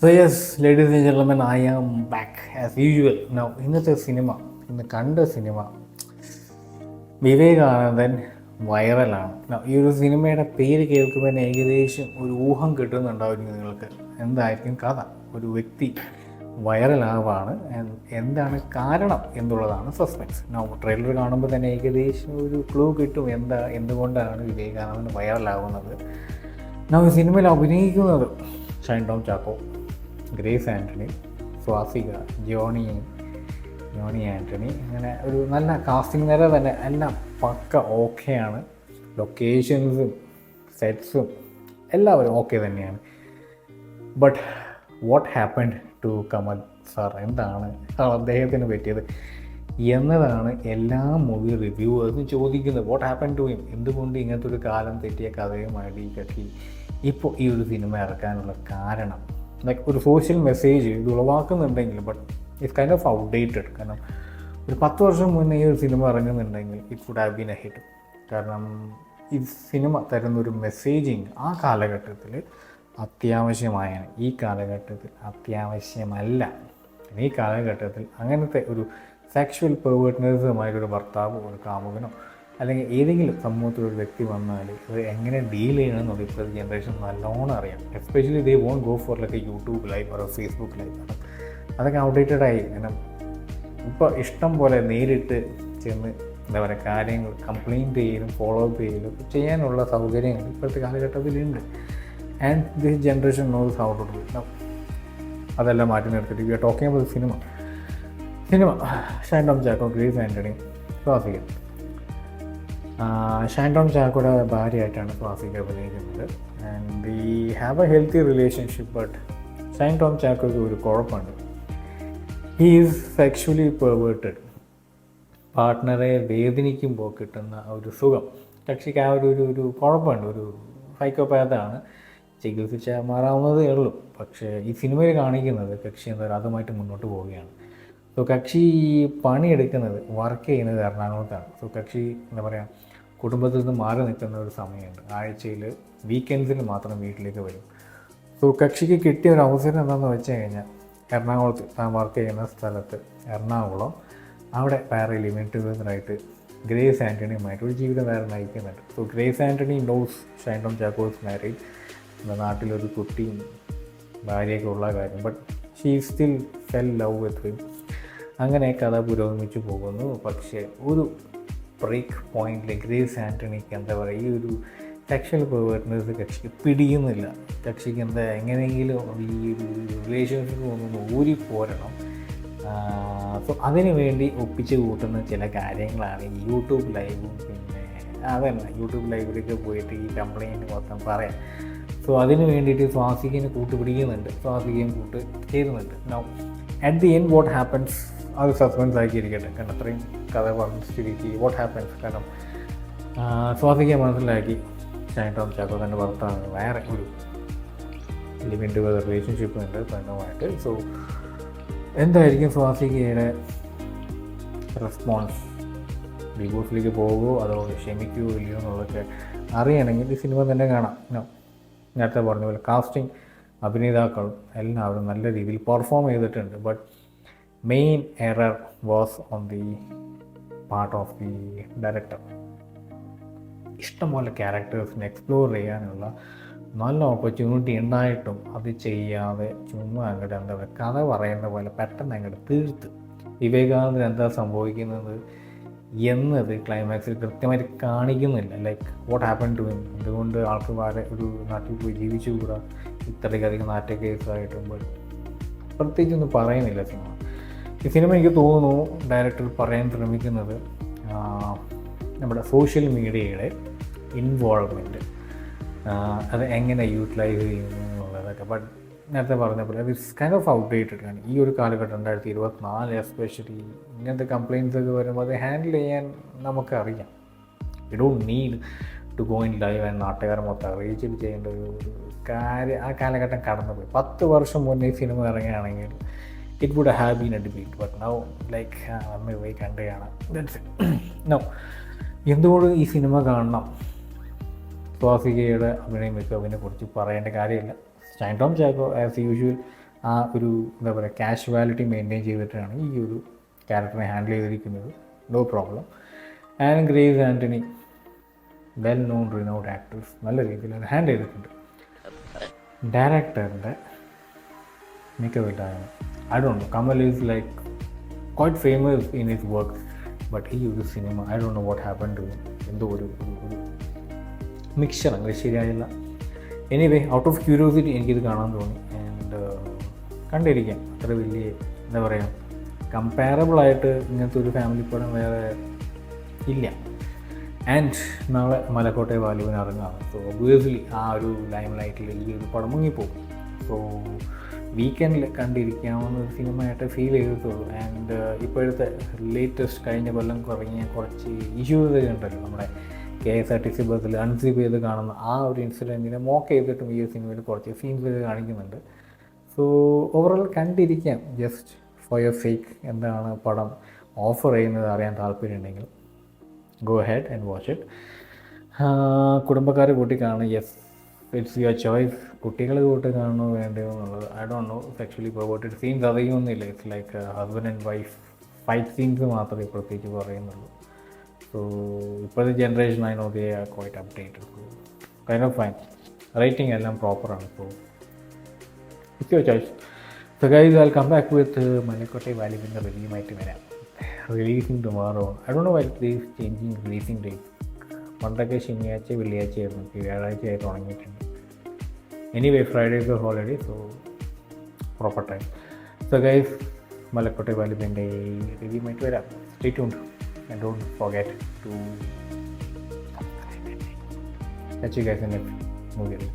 So yes, ladies and gentlemen, I am back as usual. Now, ഇന്നത്തെ cinema, ഇന്ന് കണ്ട cinema വിവേകാനന്ദൻ വൈറലാണ്. ഈ ഒരു സിനിമയുടെ പേര് കേൾക്കുമ്പോൾ തന്നെ ഏകദേശം ഒരു ഊഹം കിട്ടുന്നുണ്ടാവും നിങ്ങൾക്ക്. എന്തായിരിക്കും കഥ? ഒരു വ്യക്തി വൈറലാവാണ്, എന്താണ് കാരണം എന്നുള്ളതാണ് സസ്പെൻസ്. ട്രെയിലർ കാണുമ്പോൾ തന്നെ ഏകദേശം ഒരു ക്ലൂ കിട്ടും എന്തുകൊണ്ടാണ് വിവേകാനന്ദൻ വൈറലാകുന്നത്. ഈ സിനിമയിൽ അഭിനയിക്കുന്നത് ഷൈൻ ടോം ചാക്കോ, ഗ്രേസ് ആൻ്റണി, സ്വാസിക, ജോണി ആൻ്റണി, അങ്ങനെ ഒരു നല്ല കാസ്റ്റിംഗ് നിര തന്നെ. എല്ലാം പക്ക ഓക്കെയാണ്. ലൊക്കേഷൻസും സെറ്റ്സും എല്ലാവരും ഓക്കെ തന്നെയാണ്. But what happened to Kamal sir? എന്താണ് അദ്ദേഹത്തിന് പറ്റിയത് എന്നതാണ് എല്ലാ മൂവി റിവ്യൂവേഴ്സും ചോദിക്കുന്നത്. What happen to him? എന്തുകൊണ്ട് ഇങ്ങനത്തെ ഒരു കാലം തെറ്റിയ കഥയുമായിട്ട് ഈ കക്ഷി ഇപ്പോൾ ഈ ഒരു സിനിമ ഇറക്കാനുള്ള കാരണം? ഒരു സോഷ്യൽ മെസ്സേജ് ഇത് ഉളവാക്കുന്നുണ്ടെങ്കിൽ, but it's kind of outdated. കാരണം ഒരു 10 വർഷം മുന്നേ ഈ ഒരു സിനിമ ഇറങ്ങുന്നുണ്ടെങ്കിൽ it would have been a hit. കാരണം ഈ സിനിമ തരുന്നൊരു മെസ്സേജിങ് ആ കാലഘട്ടത്തിൽ അത്യാവശ്യമായാണ്. ഈ കാലഘട്ടത്തിൽ അത്യാവശ്യമല്ല. ഈ കാലഘട്ടത്തിൽ അങ്ങനത്തെ ഒരു സെക്ഷുവൽ പെർവേർട്ട്നെസ്സുമായിട്ടൊരു ഭർത്താവോ ഒരു കാമുകനോ അല്ലെങ്കിൽ ഏതെങ്കിലും സമൂഹത്തിലൊരു വ്യക്തി വന്നാൽ അത് എങ്ങനെ ഡീൽ ചെയ്യണമെന്നുള്ള ഇപ്പോഴത്തെ ജനറേഷൻ നല്ലോണം അറിയാം. Especially they won't go for like YouTube live or Facebook live. അതൊക്കെ ഔട്ട്ഡേറ്റഡായി. കാരണം ഇപ്പോൾ ഇഷ്ടം പോലെ നേരിട്ട് ചെന്ന് എന്താ പറയുക കാര്യങ്ങൾ കംപ്ലയിൻറ്റ് ചെയ്യലും ഫോളോ അപ്പ് ചെയ്യലും ചെയ്യാനുള്ള സൗകര്യങ്ങൾ ഇപ്പോഴത്തെ കാലഘട്ടത്തിലുണ്ട്. And this generation knows how to do it. അതെല്ലാം മാറ്റി നിർത്തിയിട്ട് we are talking about cinema. Shine Tom Chacko, Grace Antony, Swasika. Shine Tom ചാക്കോയുടെ ഭാര്യയായിട്ടാണ് സ്വാസിക അഭിനയിക്കുന്നത്. And they have a healthy relationship. But Shine Tom ചാക്കോയ്ക്ക് ഒരു കുഴപ്പമുണ്ട്. He is sexually perverted. പാർട്ട്ണറെ വേദനിക്കുമ്പോൾ കിട്ടുന്ന ഒരു സുഖം കക്ഷിക്ക് ആ ഒരു കുഴപ്പമുണ്ട്. ഒരു സൈക്കോപാത്താണ്. ചികിത്സിച്ചാൽ മാറാവുന്നതേ ഉള്ളൂ. പക്ഷേ ഈ സിനിമയിൽ കാണിക്കുന്നത് കക്ഷി എന്താ പറയുക അതുമായിട്ട് മുന്നോട്ട് പോവുകയാണ്. സോ കക്ഷി പണിയെടുക്കുന്നത് വർക്ക് ചെയ്യുന്നത് എറണാകുളത്താണ്. സോ കക്ഷി എന്താ പറയുക കുടുംബത്തിൽ നിന്ന് മാറി നിൽക്കുന്ന ഒരു സമയമുണ്ട്. ആഴ്ചയിൽ വീക്കെൻഡ്സിൽ മാത്രം വീട്ടിലേക്ക് വരും. സോ കക്ഷിക്ക് കിട്ടിയ ഒരു അവസരം എന്താണെന്ന് വെച്ച് കഴിഞ്ഞാൽ എറണാകുളത്ത് താൻ വർക്ക് ചെയ്യുന്ന സ്ഥലത്ത് എറണാകുളം അവിടെ വേറെ ലിമിറ്റഡായിട്ട് ഗ്രേസ് ആൻ്റണിയുമായിട്ട് ഒരു ജീവിതം വേറെ നയിക്കുന്നുണ്ട്. So Grace Antony knows Shine Tom Chacko's married, നാട്ടിലൊരു കുട്ടിയും ഭാര്യയൊക്കെ ഉള്ള കാര്യം. But she still fell love with him. അങ്ങനെ കഥ പുരോഗമിച്ചു പോകുന്നു. പക്ഷേ ഒരു ബ്രേക്ക് പോയിന്റിൽ ഗ്രേസ് ആൻ്റണിക്ക് എന്താ പറയുക ഈ ഒരു സെക്ഷൽ പെർവേർട്ട്നെസ് കക്ഷിക്ക് പിടിയുന്നില്ല. കക്ഷിക്ക് എങ്ങനെയെങ്കിലും ഈ ഒരു റിലേഷൻഷിപ്പ് ഒന്നും ഊരിപ്പോരണം. സോ അതിനു വേണ്ടി ഒപ്പിച്ച് കൂട്ടുന്ന ചില കാര്യങ്ങളാണ് ഈ യൂട്യൂബ് ലൈവും. പിന്നെ അതല്ല യൂട്യൂബ് ലൈവിലൊക്കെ പോയിട്ട് ഈ കംപ്ലയിൻറ്റ് മൊത്തം പറയാം. സോ അതിന് വേണ്ടിയിട്ട് സ്വാസികനെ കൂട്ടുപിടിക്കുന്നുണ്ട്, സ്വാസികയും കൂട്ട് ചേരുന്നുണ്ട്. Now at the end what happens അത് സസ്പെൻസ് ആക്കിയിരിക്കട്ടെ. കാരണം അത്രയും കഥ പറഞ്ഞ സ്ഥിതിക്ക് വാട്ട് ഹാപ്പൻസ്. കാരണം സ്വാസികയെ മനസ്സിലാക്കി ഷൈൻ ടോം ചാക്കോ തൻ്റെ ഭർത്താവ് വേറെ ഒരു ലിവിൻ ടുഗദർ റിലേഷൻഷിപ്പ് ഉണ്ട് പെണ്ണുമായിട്ട്. സോ എന്തായിരിക്കും സ്വാസികയുടെ റെസ്പോൺസ്? ഡിവോഴ്സിലേക്ക് പോകുമോ അതോ ക്ഷമിക്കുമോ ഇല്ലയോ എന്നുള്ളതൊക്കെ അറിയണമെങ്കിൽ ഈ സിനിമ തന്നെ കാണാം. നേരത്തെ പറഞ്ഞ പോലെ കാസ്റ്റിംഗ്, അഭിനേതാക്കളും എല്ലാവരും നല്ല രീതിയിൽ പെർഫോം ചെയ്തിട്ടുണ്ട്. But main error was on the part of the director. ഇഷ്ടംപോലെ ക്യാരക്ടേഴ്സിനെ എക്സ്പ്ലോർ ചെയ്യാനുള്ള നല്ല ഓപ്പർച്യൂണിറ്റി ഉണ്ടായിട്ടും അത് ചെയ്യാതെ ചുമ്മാ അങ്ങോട്ട് എന്താ പറയുക കഥ പറയുന്ന പോലെ പെട്ടെന്ന് അങ്ങോട്ട് തീർത്ത് വിവേകാനന്ദൻ എന്താ സംഭവിക്കുന്നത് എന്നത് ക്ലൈമാക്സിൽ കൃത്യമായിട്ട് കാണിക്കുന്നില്ല. Like what happen to him, എന്തുകൊണ്ട് ആൾക്ക് വേറെ ഒരു നാട്ടിൽ പോയി ജീവിച്ചുകൂടാ ഇത്രയധികം നാറ്റ കേസായിട്ടുമ്പോൾ പ്രത്യേകിച്ചൊന്നും പറയുന്നില്ല സിനിമ. ഈ സിനിമ എനിക്ക് തോന്നുന്നു ഡയറക്ടർ പറയാൻ ശ്രമിക്കുന്നത് നമ്മുടെ സോഷ്യൽ മീഡിയയുടെ ഇൻവോൾവ്മെൻറ്റ് അത് എങ്ങനെ യൂട്ടിലൈസ് ചെയ്യുന്നു എന്നുള്ളതൊക്കെ. ബട്ട് നേരത്തെ പറഞ്ഞ പോലെ അത് ഇറ്റ്സ് കൈൻഡ് ഓഫ് ഔട്ട്ഡേറ്റഡ് ആണ്. ഈ ഒരു കാലഘട്ടം 2024 എസ്പെഷ്യലി ഇങ്ങനത്തെ കംപ്ലയിൻസ് ഒക്കെ വരുമ്പോൾ അത് ഹാൻഡിൽ ചെയ്യാൻ നമുക്കറിയാം. You don't need to go in live and നാട്ടുകാർ മൊത്തം അറിയിച്ചിട്ട് ചെയ്യേണ്ട ഒരു കാര്യം. ആ കാലഘട്ടം കടന്നുപോയി. 10 വർഷം മുന്നേ ഈ സിനിമ ഇറങ്ങുകയാണെങ്കിൽ it would have been a debate. But now like നമ്മൾ പോയി കണ്ടുകയാണ്. നോ എന്തുകൊണ്ട് ഈ സിനിമ കാണണം? സ്വാസികയുടെ അഭിനയ മികവിനെ കുറിച്ച് പറയേണ്ട കാര്യമില്ല. ഷൈൻ ടോം ചാക്കോ ആസ് യൂഷ്വൽ ആ ഒരു എന്താ പറയുക കാഷ്വാലിറ്റി മെയിൻറ്റെയിൻ ചെയ്തിട്ടാണ് ഈ ഒരു ക്യാരക്ടറിനെ ഹാൻഡിൽ ചെയ്തിരിക്കുന്നത്. No problem. And Grace Antony, well known renowned actors, നല്ല രീതിയിൽ അത് ഹാൻഡിൽ ചെയ്തിട്ടുണ്ട്. ഡയറക്ടറിൻ്റെ മിക്കവില്ലായ്മ, I don't know, Kamal is like quite famous in his work, but ഈ ഒരു cinema I don't know what happen to him. എന്തോ ഒരു മിക്സർ അങ്ങനെ ശരിയായില്ല. എനിവേ, ഔട്ട് ഓഫ് ക്യൂരിയോസിറ്റി എനിക്കിത് കാണാൻ തോന്നി. ആൻഡ് കണ്ടിരിക്കാം. അത്ര വലിയ എന്താ പറയുക, കമ്പാരബിളായിട്ട് ഇങ്ങനത്തെ ഒരു ഫാമിലി പടം വേറെ ഇല്ല. ആൻഡ് നാളെ മലക്കോട്ടെ വാലുവിന് ഇറങ്ങാം. സോ ഒബ്വിയസ്ലി ആ ഒരു ലൈം ലൈറ്റിൽ ഈ ഒരു പടം മുങ്ങിപ്പോകും. സോ വീക്കെൻഡിൽ കണ്ടിരിക്കാവുന്ന ഒരു സിനിമയായിട്ട് ഫീൽ ചെയ്തിട്ടുള്ളൂ. ആൻഡ് ഇപ്പോഴത്തെ ലേറ്റസ്റ്റ് കഴിഞ്ഞ കൊല്ലം ഇറങ്ങിയ കുറച്ച് ഇഷ്യൂസ് ഉണ്ടല്ലോ, നമ്മുടെ KSRTC ബസ്സിൽ അൺസിപ്പ് ചെയ്ത് കാണുന്ന ആ ഒരു ഇൻസിഡൻറ്റിനെ മോക്ക് ചെയ്തിട്ടും ഈ ഒരു സിനിമയിൽ കുറച്ച് സീൻസ് കാണിക്കുന്നുണ്ട്. സോ ഓവറോൾ കണ്ടിരിക്കാം, ജസ്റ്റ് ഫോർ യുവർ സേക്ക്. എന്താണ് പടം ഓഫർ ചെയ്യുന്നത് അറിയാൻ താല്പര്യമുണ്ടെങ്കിൽ go head and watch it. കുടുംബക്കാർ കൂട്ടി കാണും, യെസ്, ഇറ്റ്സ് യുവർ ചോയ്സ്. കുട്ടികൾ കൂട്ടി കാണണോ വേണ്ടയോ എന്നുള്ളത് I don't know. Sexually provoked scenes അധികമൊന്നുമില്ല. It's like husband and wife fight scenes മാത്രമേ പ്രത്യേകിച്ച് പറയുന്നുള്ളൂ. സോ ഇപ്പോഴത്തെ generation I know they are quite updated. Kind of fine. Rating എല്ലാം പ്രോപ്പറാണ്. So it's your choice. So guys, I will come back with Malaikottai വാലുവിൻ്റെ റിവ്യൂമായിട്ട് വരാം. Releasing tomorrow. I don't know why these changing releasing date. പണ്ടൊക്കെ ശനിയാഴ്ച വെള്ളിയാഴ്ചയായിരുന്നു, വ്യാഴാഴ്ചയായി തുടങ്ങിയിട്ടുണ്ട്. Anyway, Friday is A holiday, so proper time. So guys, Malaikottai വാലുവിൻ്റെ റിവ്യൂമായിട്ട് വരാം. Stay tuned and don't forget to catch you guys in the movie.